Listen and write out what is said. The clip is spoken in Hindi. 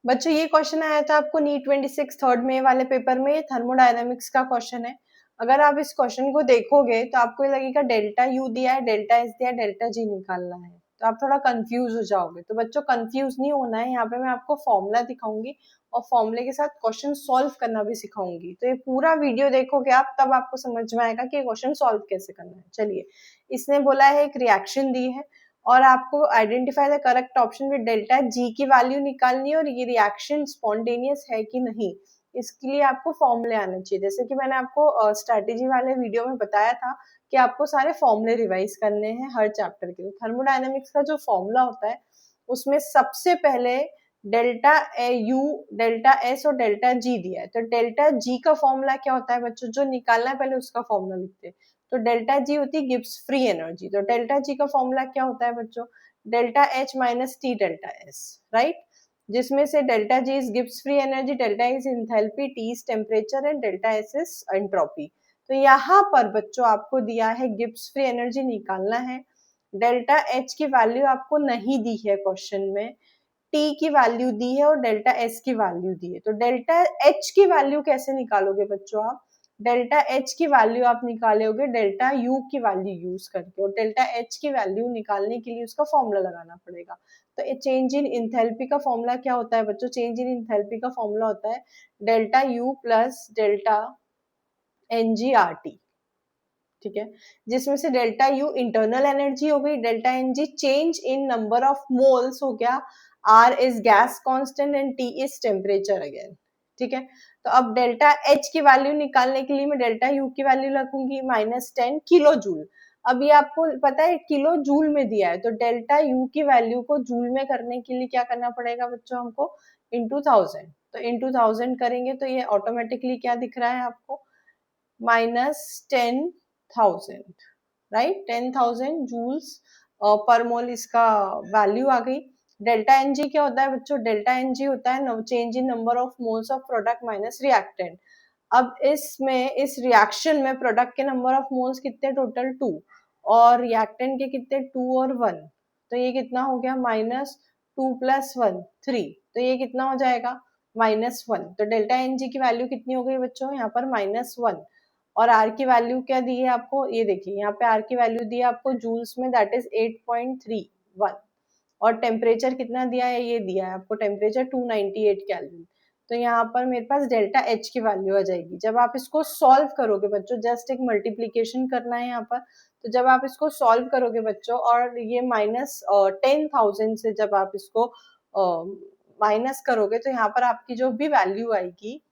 बच्चों ये क्वेश्चन आया था आपको नीट 26 थर्ड में वाले पेपर में, थर्मोडायनामिक्स का क्वेश्चन है। अगर आप इस क्वेश्चन को देखोगे तो आपको ये लगेगा डेल्टा यू दिया है, डेल्टा एस दिया है, डेल्टा जी निकालना है, तो आप थोड़ा कंफ्यूज हो जाओगे। तो बच्चों कंफ्यूज नहीं होना है, यहाँ पे मैं आपको फॉर्मूला दिखाऊंगी और फॉर्मूले के साथ क्वेश्चन सॉल्व करना भी सिखाऊंगी। तो ये पूरा वीडियो देखोगे आप, तब आपको समझ में आएगा कि क्वेश्चन सॉल्व कैसे करना है। चलिए, इसने बोला है एक रिएक्शन दी है और आपको identify the correct option with delta G की वैल्यू निकालनी है और ये रिएक्शन स्पॉन्टेनियस है कि नहीं, इसके लिए आपको फॉर्मूले आने चाहिए। जैसे कि मैंने आपको स्ट्रैटेजी वाले वीडियो में बताया था कि आपको सारे फॉर्मूले रिवाइज करने हैं हर चैप्टर के। थर्मोडायनेमिक्स का जो फॉर्मूला होता है उसमें सबसे पहले डेल्टा यू, डेल्टा एस और डेल्टा जी दिया है। तो डेल्टा जी का फॉर्मूला क्या होता है बच्चों, जो निकालना है पहले उसका फॉर्मूला लिखते हैं। तो डेल्टा जी होती है गिब्स फ्री एनर्जी। तो डेल्टा जी का फॉर्मूला क्या होता है बच्चों, delta H minus T delta S, right, जिसमें से delta G is Gibbs free energy, delta is enthalpy, T is temperature and delta S is entropy. तो यहाँ पर बच्चों आपको दिया है गिब्स फ्री एनर्जी निकालना है। डेल्टा एच की वैल्यू आपको नहीं दी है क्वेश्चन में, टी की वैल्यू दी है और डेल्टा एस की वैल्यू दी है। तो डेल्टा एच की वैल्यू कैसे निकालोगे बच्चों आप, डेल्टा एच की वैल्यू आप निकालोगे डेल्टा यू की वैल्यू यूज करके, और डेल्टा एच की वैल्यू निकालने के लिए उसका फॉर्मूला लगाना पड़ेगा। तो चेंज इन इंथैल्पी का फॉर्मूला क्या होता है बच्चों, चेंज इन इंथैल्पी का फॉर्मूला होता है delta U plus delta n g R T, ठीक है, जिसमें से डेल्टा यू इंटरनल एनर्जी हो गई, delta n g change in number of moles हो गया, R is gas constant and T is temperature again, ठीक है। तो अब डेल्टा एच की वैल्यू निकालने के लिए मैं डेल्टा यू की वैल्यू रखूंगी -10 किलो जूल। अब ये आपको पता है किलो जूल में दिया है, तो डेल्टा यू की वैल्यू को जूल में करने के लिए क्या करना पड़ेगा बच्चों हमको, इंटू 1000। तो इंटू 1000 करेंगे तो ये ऑटोमेटिकली क्या दिख रहा है आपको, -10,000, राइट, 10,000 जूल्स पर मोल इसका वैल्यू आ गई। डेल्टा एन जी क्या होता है बच्चों, डेल्टा एन जी होता है change in number of moles of product minus reactant. अब इसमें इस रिएक्शन में प्रोडक्ट के नंबर ऑफ मोल्स कितने, टोटल 2, और रिएक्टेंट के कितने 2 और 1, तो ये कितना हो गया -2 + 1 3, तो ये कितना हो जाएगा -1। तो डेल्टा एन जी की वैल्यू कितनी हो गई बच्चों यहाँ पर -1, और आर की वैल्यू क्या दी है आपको, ये देखिए यहाँ पे आर की वैल्यू दी है आपको जूल्स में, दैट इज 8.31, और टेम्परेचर कितना दिया है, ये दिया है आपको टेम्परेचर 298 केल्विन। तो यहाँ पर मेरे पास डेल्टा एच की वैल्यू आ जाएगी। जब आप इसको सॉल्व करोगे बच्चों, जस्ट एक मल्टीप्लीकेशन करना है यहाँ पर, तो जब आप इसको सॉल्व करोगे बच्चों और ये -10,000 से जब आप इसको माइनस करोगे, तो यहाँ पर आपकी जो भी वैल्यू आएगी